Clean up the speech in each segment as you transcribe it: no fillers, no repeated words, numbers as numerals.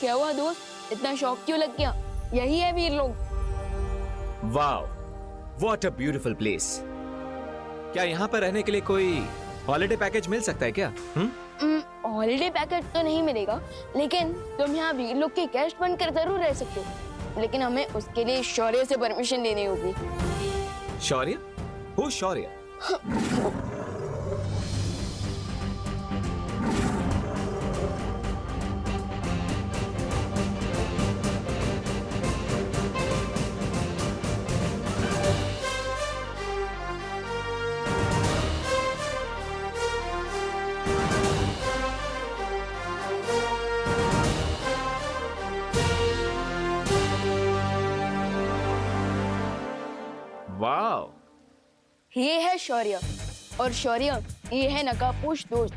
क्या हुआ दोस्त, इतना शौक क्यों लग गया? यही है वीर लोग। Wow, what a beautiful place. क्या यहाँ पर रहने के लिए कोई हॉलिडे पैकेज मिल सकता है क्या? हॉलिडे पैकेज तो नहीं मिलेगा, लेकिन तुम यहाँ वीर लोग के गेस्ट बनकर जरूर रह सकते हो, लेकिन हमें उसके लिए शौर्य से परमिशन लेनी होगी। शौर्य? Who Shaurya? वाओ, ये है शौर्य, और शौर्य ये है नकाबपोश दोस्त।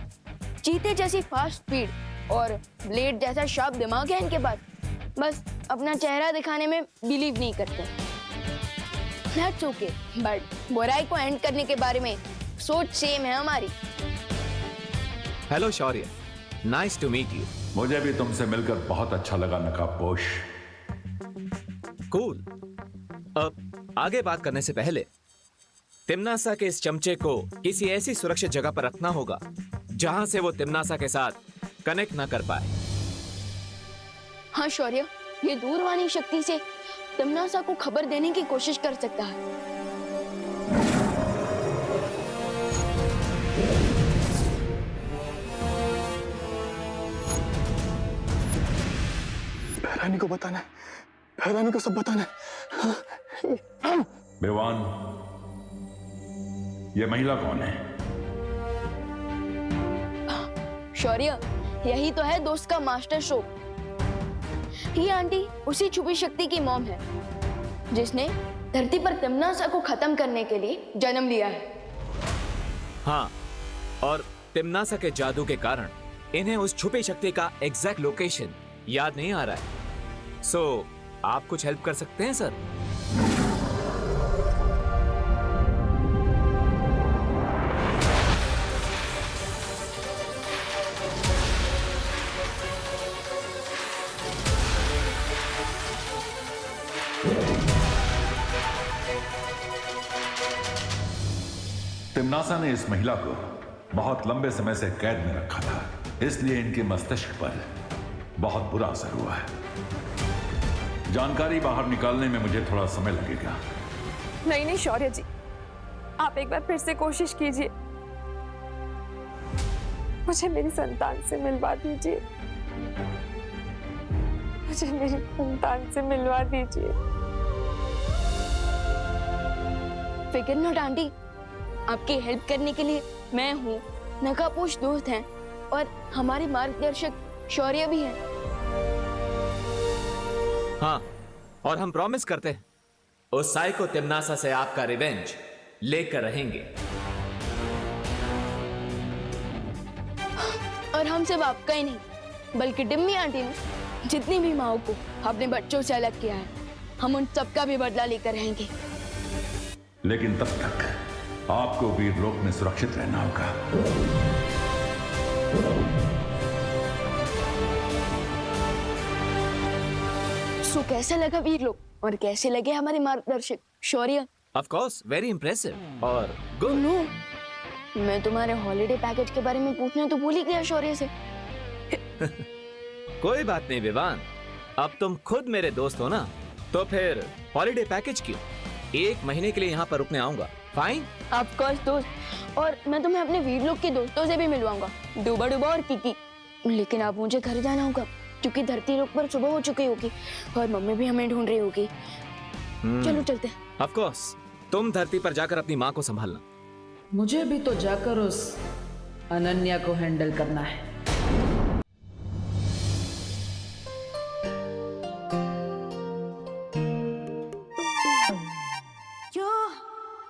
चीते जैसी फास्ट स्पीड और ब्लेड जैसा शार्प दिमाग है इनके पास, बस अपना चेहरा दिखाने में बिलीव नहीं करते। That's okay, बट बुराई को एंड करने के बारे में सोच सेम है हमारी। Hello Shaurya, nice to meet you. मुझे भी तुमसे मिलकर बहुत अच्छा लगा नकाबपोश। कूल। अब आगे बात करने से पहले तिम्नासा के इस चमचे को किसी ऐसी सुरक्षित जगह पर रखना होगा जहां से वो तिम्नासा के साथ कनेक्ट ना कर पाए। हाँ शौर्य, ये दूरवाणी शक्ति से तिम्नासा को खबर देने की कोशिश कर सकता है। रानी को बताना है, रानी को सब बताना है। बेवान, ये महिला कौन है? शौर्य, यही तो है दोस्त का मास्टर स्ट्रोक। ये आंटी उसी छुपी शक्ति की मॉम है जिसने धरती पर तिम्नासा को खत्म करने के लिए जन्म लिया है। हाँ, और तिम्नासा के जादू के कारण इन्हें उस छुपी शक्ति का एग्जैक्ट लोकेशन याद नहीं आ रहा है। सो आप कुछ हेल्प कर सकते हैं सर? तिम्नासा ने इस महिला को बहुत लंबे समय से कैद में रखा था, इसलिए इनके मस्तिष्क पर बहुत बुरा असर हुआ है। जानकारी बाहर निकालने में मुझे थोड़ा समय लगेगा। नहीं शौर्य जी, आप एक बार फिर से कोशिश कीजिए। मुझे मेरी संतान से मिलवा दीजिए, मुझे मेरी संतान से मिलवा दीजिए। फिक्र नॉट आंटी, आपकी हेल्प करने के लिए मैं हूँ, नकाबपोश दोस्त हैं और हमारी मार्गदर्शक शौर्य भी है। हाँ, और हम प्रॉमिस करते हैं उस साइको तिम्नासा से आपका रिवेंज लेकर रहेंगे। और हम सिर्फ आपका ही नहीं, बल्कि डिम्मी आंटी ने जितनी भी माओ को अपने बच्चों से अलग किया है, हम उन सबका भी बदला लेकर रहेंगे। लेकिन तब तक आपको वीरलोक में सुरक्षित रहना होगा। सो कैसा लगा वीरलोक, और कैसे लगे हमारे मार्गदर्शक शौर्य? ऑफ कोर्स, वेरी इंप्रेसिव और गुड। नो, मैं तुम्हारे हॉलिडे पैकेज के बारे में पूछना तो भूल ही गया शौर्य से। कोई बात नहीं विवान, अब तुम खुद मेरे दोस्त हो ना, तो फिर हॉलिडे पैकेज क्यों? 1 महीने के लिए यहाँ पर रुकने आऊंगा। फाइन? ऑफ कोर्स दोस्त, और मैं तुम्हें अपने वीरलोक के दोस्तों से भी मिलवाऊंगा, डूबा डूबा और किकी। लेकिन अब मुझे घर जाना होगा क्योंकि धरती लोक पर सुबह हो चुकी होगी और मम्मी भी हमें ढूंढ रही होगी। चलो चलते हैं। ऑफ कोर्स, तुम धरती पर जाकर अपनी माँ को संभालना। मुझे भी तो जाकर उस अनन्या को हैंडल करना है।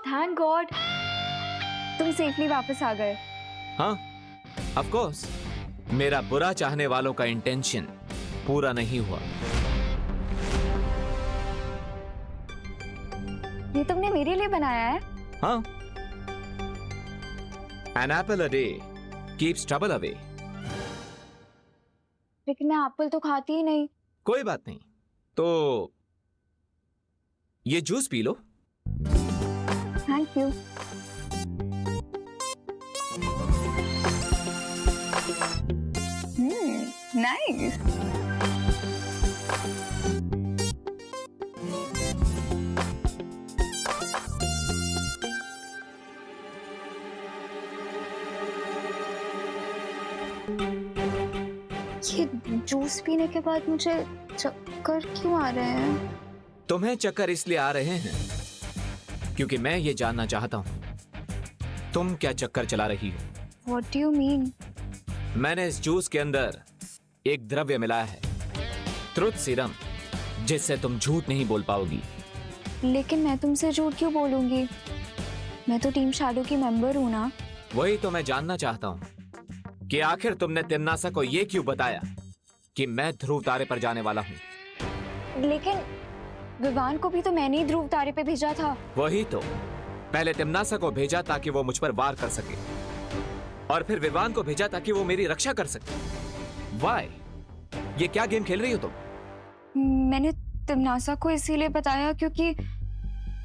थैंक गॉड, तुम सेफली वापस आ गए। हाँ, ऑफ कोर्स, मेरा बुरा चाहने वालों का इंटेंशन पूरा नहीं हुआ। ये तुमने मेरे लिए बनाया है? हाँ, An apple a day keeps trouble away. लेकिन मैं एप्पल तो खाती ही नहीं। कोई बात नहीं, तो ये juice P low. Thank you. Nice. ये जूस पीने के बाद मुझे चक्कर क्यों आ रहे हैं? तुम्हें चक्कर इसलिए आ रहे हैं क्योंकि मैं ये जानना चाहता हूं तुम क्या चक्कर चला रही हो। What do you mean? मैंने इस जूस के अंदर एक द्रव्य मिलाया है, ट्रुथ सीरम, जिससे तुम झूठ नहीं बोल पाओगी। लेकिन मैं तुमसे झूठ क्यों बोलूंगी? मैं तो टीम शैडो की मेंबर हूं ना। वही तो मैं जानना चाहता हूं कि आखिर तुमने तिमनासा को ये क्यों बताया कि मैं ध्रुव तारे पर जाने वाला हूं। लेकिन विवान को भी तो मैंने ही ध्रुव तारे पे भेजा था। वही तो, पहले तिमनासा को भेजा ताकि वो मुझ पर वार कर सके, और फिर विवान को भेजा ताकि वो मेरी रक्षा कर सके। वाई? ये क्या गेम खेल रही हो तुम? मैंने तिमनासा को इसीलिए बताया क्योंकि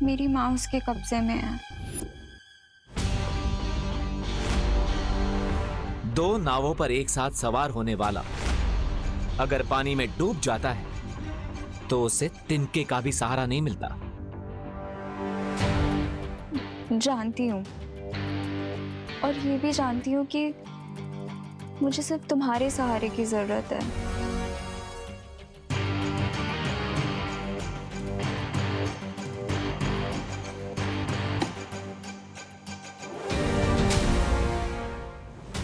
मेरी माँ उसके कब्जे में है। दो नावों पर एक साथ सवार होने वाला अगर पानी में डूब जाता है तो उसे तिनके का भी सहारा नहीं मिलता। जानती हूँ, और ये भी जानती हूँ कि मुझे सिर्फ तुम्हारे सहारे की जरूरत है।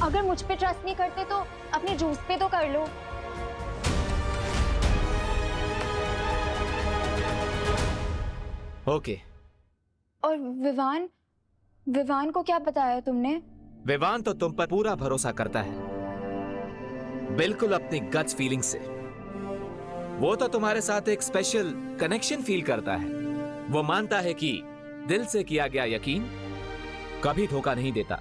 अगर मुझ पे ट्रस्ट नहीं करते तो अपने जूस पे तो कर लो। ओके। और विवान को क्या बताया तुमने? विवान तो तुम पर पूरा भरोसा करता है, बिल्कुल अपनी गट्स फीलिंग से। वो तो तुम्हारे साथ एक स्पेशल कनेक्शन फील करता है। वो मानता है कि दिल से किया गया यकीन कभी धोखा नहीं देता।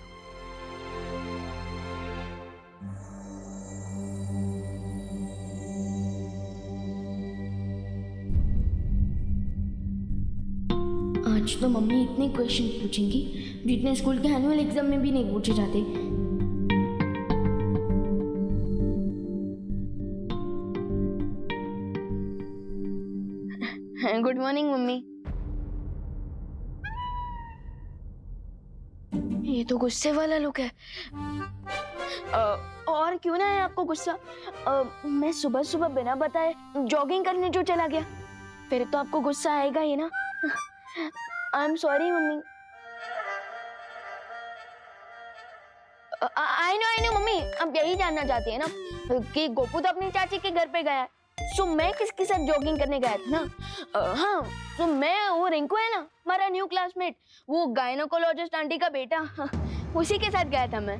आज तो मम्मी इतने क्वेश्चन पूछेंगी जितने स्कूल के एनुअल एग्जाम में भी नहीं पूछे जाते। Good morning mummy. ये तो गुस्से वाला लुक है। और क्यों ना है आपको गुस्सा? मैं सुबह सुबह बिना बताए जॉगिंग करने जो चला गया, फिर तो आपको गुस्सा आएगा ही ना। आई am sorry mummy. I know mummy, अब यही जानना चाहती है ना कि गोपू तो अपनी चाची के घर पे गया है, सो मैं किसके साथ जॉगिंग करने गया था ना। हाँ, तो मैं, वो रिंकू है ना हमारा न्यू क्लासमेट, वो गायनोकोलॉजिस्ट आंटी का बेटा, उसी के साथ गया था मैं।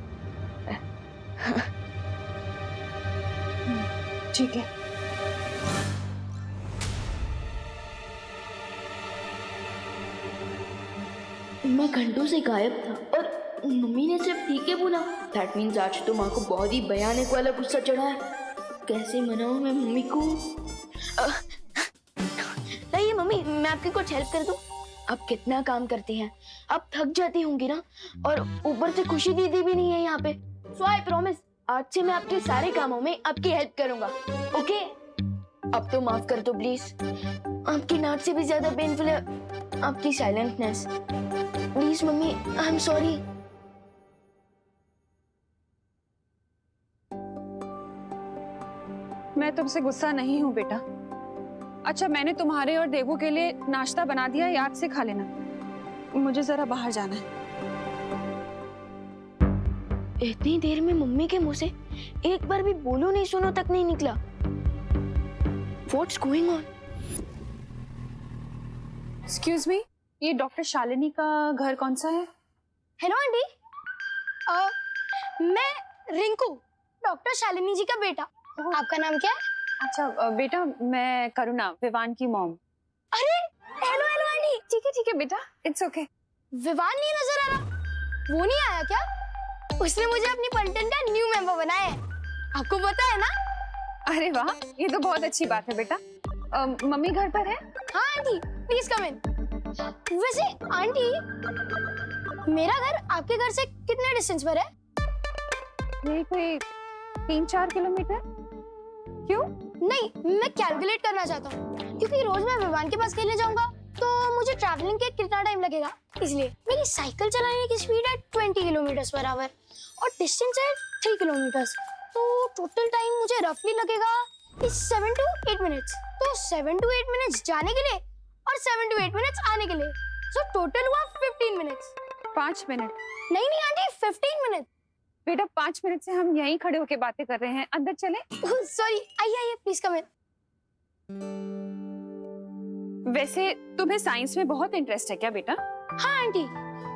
ठीक है। मैं घंटों से गायब था और मम्मी ने सिर्फ ठीक है बोला। दैट मीन्स आज तो माँ को बहुत ही भयानक वाला गुस्सा चढ़ा है। कैसे मनाऊं मैं मम्मी को? नहीं मम्मी, मैं आपकी कुछ हेल्प कर दूं? आप कितना काम करती हैं, आप थक जाती होंगी ना, और ऊपर से खुशी दीदी भी नहीं है यहाँ पे। सो आई प्रॉमिस, आज से मैं आपके सारे कामों में आपकी हेल्प करूंगा। ओके? अब तो माफ कर दो प्लीज। आपकी डांट से भी ज्यादा पेनफुल है आपकी silentness. Please mummy, I am sorry. मैं तुमसे गुस्सा नहीं हूँ बेटा। अच्छा, मैंने तुम्हारे और देवू के लिए नाश्ता बना दिया, याद से खा लेना। मुझे जरा बाहर जाना है। इतनी देर में मम्मी के मुंह से एक बार भी बोलो नहीं सुनो तक नहीं निकला। What's going on? Excuse me, ये डॉक्टर शालिनी का घर कौन सा है? हेलो आंटी, मैं रिंकू, डॉक्टर शालिनी जी का बेटा। आपका नाम क्या है? अच्छा बेटा, मैं करुणा, विवान की मॉम। अरे हेलो हेलो आंटी। ठीक है बेटा, इट्स ओके। विवान नहीं नजर आ रहा? वो नहीं आया क्या? उसने मुझे अपनी पलटन का न्यू मेंबर बनाया है, आपको पता है ना? अरे वाह, ये तो बहुत अच्छी बात है बेटा। मम्मी घर पर है? हाँ आंटी, प्लीज कम इन। वैसे आंटी, मेरा घर आपके घर से कितने डिस्टेंस पर है? यही कोई 3-4 किलोमीटर। क्यों? नहीं, मैं कैलकुलेट करना चाहता हूँ, क्योंकि रोज मैं विवान के पास खेलने जाऊंगा तो मुझे ट्रैवलिंग के कितना टाइम लगेगा, इसलिए मेरी साइकिल चलाने की स्पीड है 20 किलोमीटर पर आवर और डिस्टेंस है 3 किलोमीटर, तो टोटल टाइम मुझे रफली लगेगा 7 to 8 मिनट्स। तो 7 to 8 मिनट्स जाने के लिए और 7 to 8 मिनट्स आने के लिए, सो टोटल हुआ 15 मिनट्स। 5 मिनट? नहीं नहीं आंटी, 15 मिनट। बेटा 5 मिनट से हम यहीं खड़े होके बातें कर रहे हैं, अंदर चले? सॉरी, आइए आइए, प्लीज कम इन। वैसे तुम्हें साइंस में बहुत इंटरेस्ट है क्या बेटा? हाँ आंटी,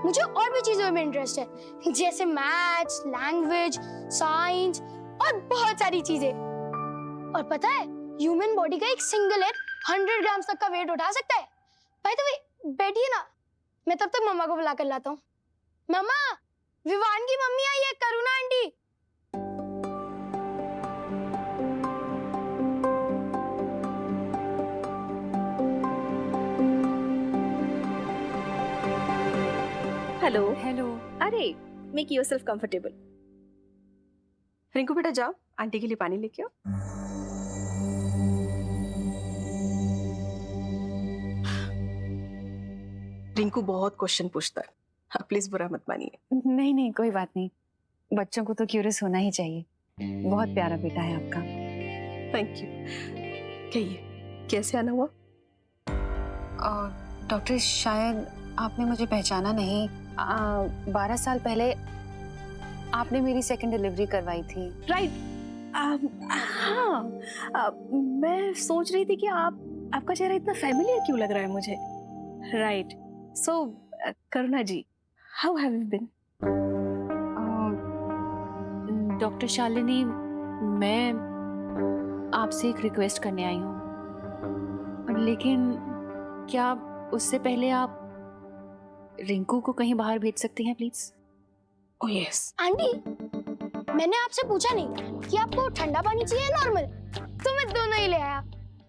मुझे और भी चीजों में इंटरेस्ट है, जैसे मैथ्स, लैंग्वेज, साइंस और बहुत सारी चीजें। और पता है, ह्यूमन बॉडी का एक सिंगल हेड 100 ग्राम तक का वेट उठा सकता है। बाय द वे, बैठिए ना, मैं तब तक मम्मा को बुला कर लाता हूँ। मम्मा, विवान की मम्मी आई है, करुणा आंटी। हेलो। हेलो। अरे, मेक योरसेल्फ कंफर्टेबल। रिंकू बेटा जाओ, आंटी के लिए पानी लेके आओ। रिंकू बहुत क्वेश्चन पूछता है, हाँ, प्लीज बुरा मत मानिए। नहीं नहीं, कोई बात नहीं, बच्चों को तो क्यूरियस होना ही चाहिए। बहुत प्यारा बेटा है आपका। Thank you. कहिए, कैसे आना हुआ? डॉक्टर, शायद आपने मुझे पहचाना नहीं। 12 साल पहले आपने मेरी सेकंड डिलीवरी करवाई थी। राइट। हाँ, मैं सोच रही थी कि आपका चेहरा इतना फैमिलियर क्यों लग रहा है मुझे। Right. So Karuna ji, how have you been? Doctor Shalini, मैं आपसे एक रिक्वेस्ट करने आई हूँ, लेकिन क्या उससे पहले आप रिंकू को कहीं बाहर भेज सकती हैं प्लीज? Oh yes. आंटी, मैंने आपसे पूछा नहीं कि आपको ठंडा पानी चाहिए नॉर्मल, तो मैं दोनों ही ले आया।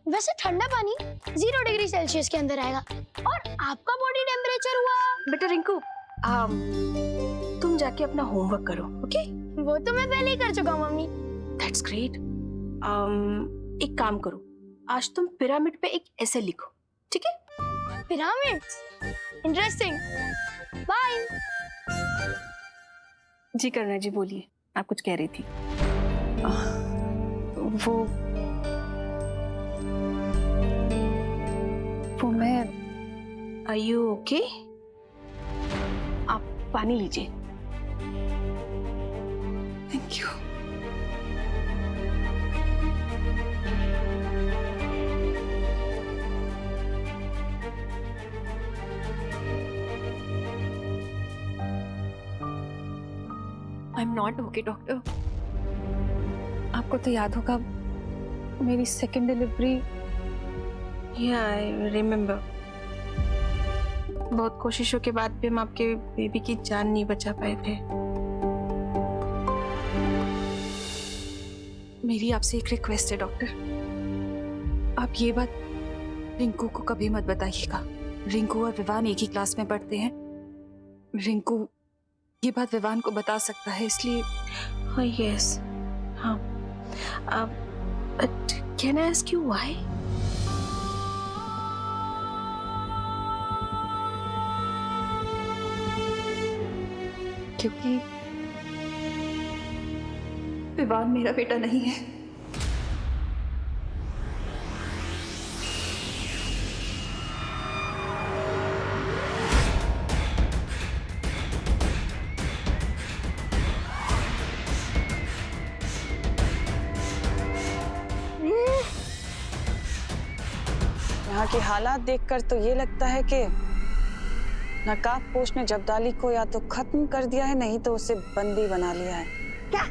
वैसे ठंडा पानी 0 डिग्री सेल्सियस के अंदर आएगा और आपका बॉडी टेम्परेचर हुआ। बेटा रिंकू, तुम जाके अपना होमवर्क करो, ओके? वो तो मैं पहले ही कर चुका हूँ मम्मी। That's great. एक काम करो, आज तुम पिरामिड पे एक ऐसे लिखो, ठीक है? Pyramids, interesting. बाय। जी करुणा जी, बोलिए, आप कुछ कह रही थी। वो मैं। Are you okay? आप पानी लीजिए। Thank you. I am not okay doctor. आपको तो याद होगा मेरी सेकंड डिलीवरी। या आई रिमेम्बर। बहुत कोशिशों के बाद भी हम आपके बेबी की जान नहीं बचा पाए थे। मेरी आपसे एक रिक्वेस्ट है डॉक्टर, आप ये बात रिंकू को कभी मत बताइएगा। रिंकू और विवान एक ही क्लास में पढ़ते हैं। रिंकू ये बात विवान को बता सकता है, इसलिए। हाँ यस, हाँ। Can I ask you why? क्योंकि विवान मेरा बेटा नहीं है। यहाँ की हालात देखकर तो ये लगता है कि नकाबपोश ने जब्दाली को या तो खत्म कर दिया है, नहीं तो उसे बंदी बना लिया है। क्या?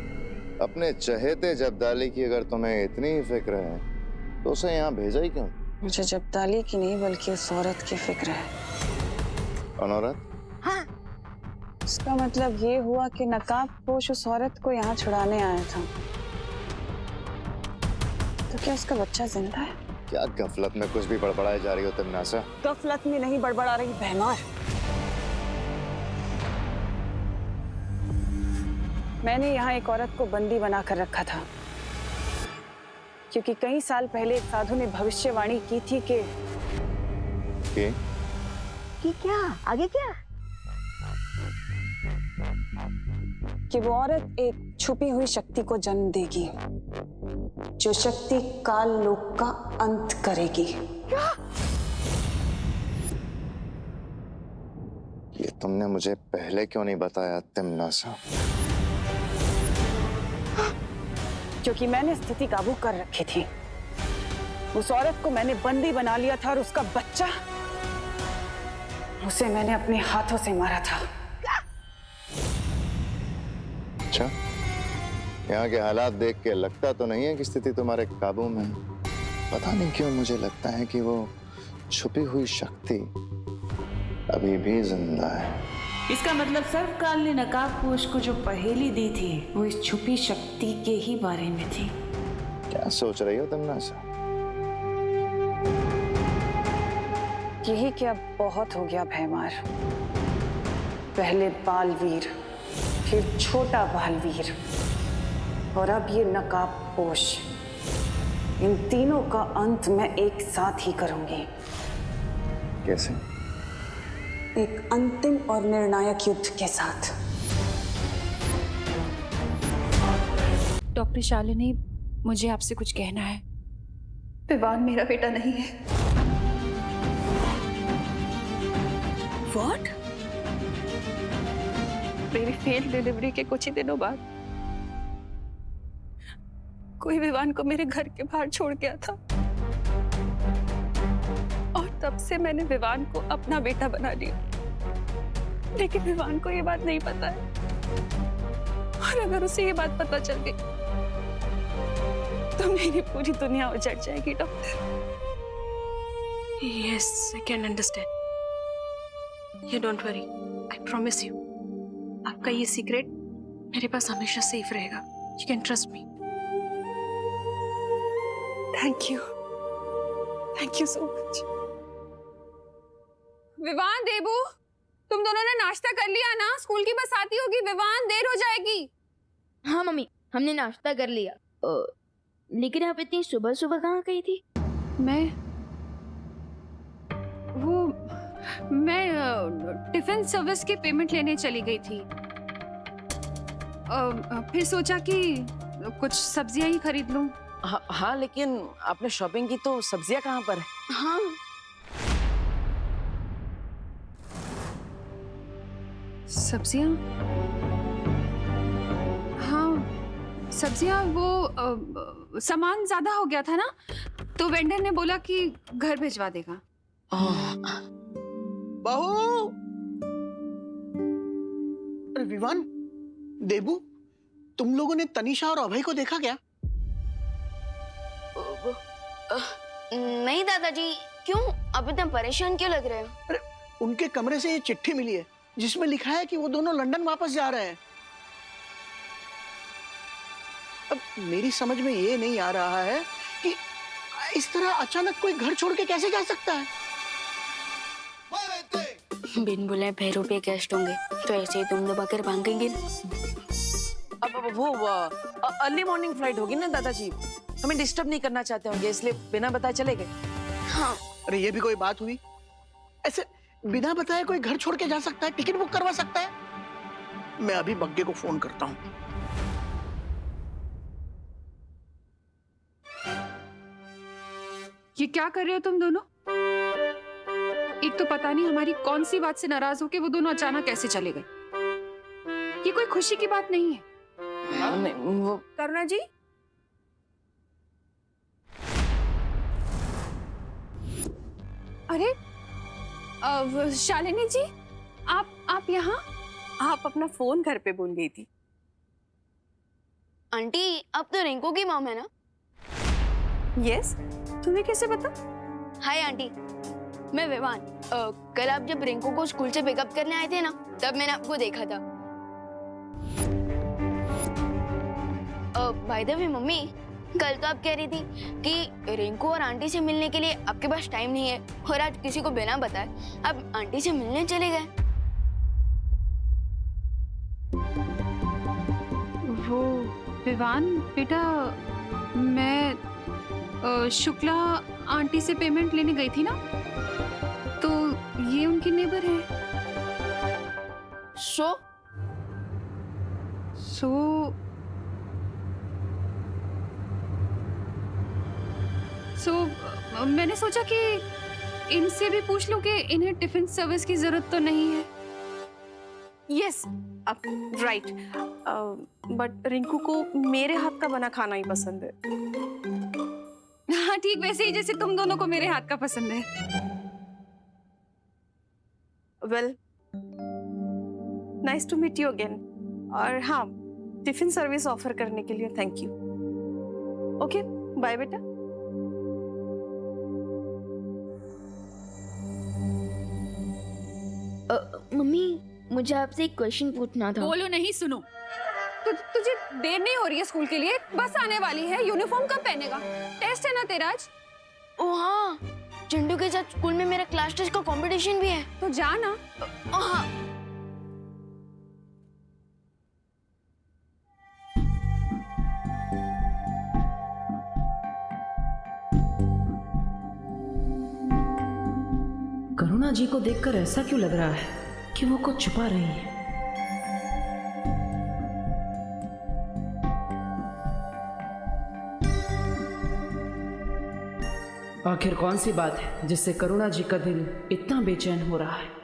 अपने चहेते जब्दाली की अगर तुम्हें इतनी ही फिक्र है तो उसे यहाँ भेजा ही क्यों? मुझे जब्दाली की नहीं बल्कि उस औरत की फिक्र है। कौन औरत? हाँ। इसका मतलब ये हुआ कि नकाबपोश उस औरत को यहाँ छुड़ाने आया था। तो क्या उसका बच्चा जिंदा है? क्या गफलत में कुछ भी बड़बड़ाए जा रही हो तिमनासा? गफलत में नहीं बड़बड़ा रही भैमार। मैंने यहाँ एक औरत को बंदी बनाकर रखा था क्योंकि कई साल पहले एक साधु ने भविष्यवाणी की थी कि क्या आगे क्या? कि वो औरत एक छुपी हुई शक्ति को जन्म देगी जो शक्ति काल लोक का अंत करेगी। ये तुमने मुझे पहले क्यों नहीं बताया तिमनासा? क्योंकि मैंने स्थिति काबू कर रखी थी। उस औरत को मैंने बंदी बना लिया था और उसका बच्चा, उसे मैंने अपने हाथों से मारा था। अच्छा, यहाँ के हालात देख के लगता तो नहीं है कि स्थिति तुम्हारे काबू में है। पता नहीं क्यों मुझे लगता है कि वो छुपी हुई शक्ति अभी भी जिंदा है। इसका मतलब सर्वकाल ने नकाबपोश को जो पहेली दी थी वो इस छुपी शक्ति के ही बारे में थी। क्या सोच रही हो तिमनासा? यही क्या बहुत हो गया भैमार। पहले बालवीर, फिर छोटा बालवीर और अब ये नकाबपोश। इन तीनों का अंत मैं एक साथ ही करूंगी। कैसे? एक अंतिम और निर्णायक युद्ध के साथ। डॉक्टर शालिनी, मुझे आपसे कुछ कहना है। विवान मेरा बेटा नहीं है। What? मेरी फेल डिलीवरी के कुछ ही दिनों बाद कोई विवान को मेरे घर के बाहर छोड़ गया था और तब से मैंने विवान को अपना बेटा बना लिया। लेकिन विवान को ये बात नहीं पता है और अगर उसे ये बात पता चल गई तो मेरी पूरी दुनिया उजड़ जाएगी doctor. Yes, I can understand. You don't worry. I promise you. आपका ये सीक्रेट मेरे पास हमेशा सेफ रहेगा। You can trust me. Thank you, thank you so much. Vivaan, Debu, तुम दोनों ने नाश्ता कर लिया ना? स्कूल की बस आती होगी। विवान, देर हो जाएगी। हाँ मम्मी, हमने नाश्ता कर लिया। लेकिन आप इतनी सुबह सुबह कहाँ गई थी? मैं टिफिन सर्विस की पेमेंट लेने चली गई थी। फिर सोचा कि कुछ सब्जियां ही खरीद लूं। हाँ, लेकिन आपने शॉपिंग की तो सब्जियां कहाँ पर है? हाँ, सब्जियां? हाँ, सब्जियां वो सामान ज्यादा हो गया था ना, तो वेंडर ने बोला कि घर भिजवा देगा। बहू! अरे विवान, देबू, तुम लोगों ने तनीषा और अभय को देखा क्या? नहीं दादाजी, क्यों? आप इतना परेशान क्यों लग रहे हो? अरे उनके कमरे से ये चिट्ठी मिली है जिसमें लिखा है कि वो दोनों लंदन वापस जा रहे हैं। अब मेरी समझ में ये नहीं आ रहा है कि इस तरह अचानक कोई घर छोड़ के कैसे जा सकता है। बिन बुलाए भैरव पे गेस्ट होंगे तो ऐसे ही तुम लोग आकर भागेंगे। अब वो अर्ली मॉर्निंग फ्लाइट होगी ना दादाजी, हमें डिस्टर्ब नहीं करना चाहते होंगे, इसलिए बिना बताए चले गए। हाँ। अरे ये भी कोई बात हुई? ऐसे बिना बताए कोई घर छोड़ के जा सकता है? टिकट बुक करवा सकता है? मैं अभी बग्गे को फोन करता हूँ। ये क्या कर रहे हो तुम दोनों? एक तो पता नहीं हमारी कौन सी बात से नाराज होके वो दोनों अचानक कैसे चले गए। ये कोई खुशी की बात नहीं है। वो करुणा जी, अरे शालिनी जी, आप यहाँ? आप अपना फोन घर पे भूल गई थी। आंटी, अब तो रिंकू की मॉम है ना? यस, तुम्हें कैसे पता? हाय आंटी, मैं विवान। कल आप जब रिंकू को स्कूल से पिकअप करने आए थे ना, तब मैंने आपको देखा था। बाय द वे मम्मी, कल तो आप कह रही थी कि रिंकू और आंटी से मिलने के लिए आपके पास टाइम नहीं है, और आज किसी को बिना बताए आप आंटी से मिलने चले गए। वो विवान बेटा, मैं शुक्ला आंटी से पेमेंट लेने गई थी ना, तो ये उनकी नेबर है। सो मैंने सोचा कि इनसे भी पूछ लूं कि इन्हें टिफिन सर्विस की जरूरत तो नहीं है। यस, राइट, बट रिंकू को मेरे हाथ का बना खाना ही पसंद है। हाँ ठीक, वैसे ही जैसे तुम दोनों को मेरे हाथ का पसंद है। Well, nice to meet you again. और हाँ, टिफिन सर्विस ऑफर करने के लिए थैंक यू। ओके, बाय बेटा। मम्मी, मुझे आपसे एक क्वेश्चन पूछना था। बोलो नहीं, सुनो। तुझे देर नहीं हो रही है स्कूल के लिए? बस आने वाली है। यूनिफॉर्म कब पहनेगा? टेस्ट है ना तेरा आज। ओ हाँ, चंडू के साथ स्कूल में मेरा क्लास टेस्ट का कंपटीशन भी है। तो जा ना। हाँ। करुणा जी को देखकर ऐसा क्यों लग रहा है कि वो कुछ छुपा रही है? आखिर कौन सी बात है जिससे करुणा जी का दिल इतना बेचैन हो रहा है?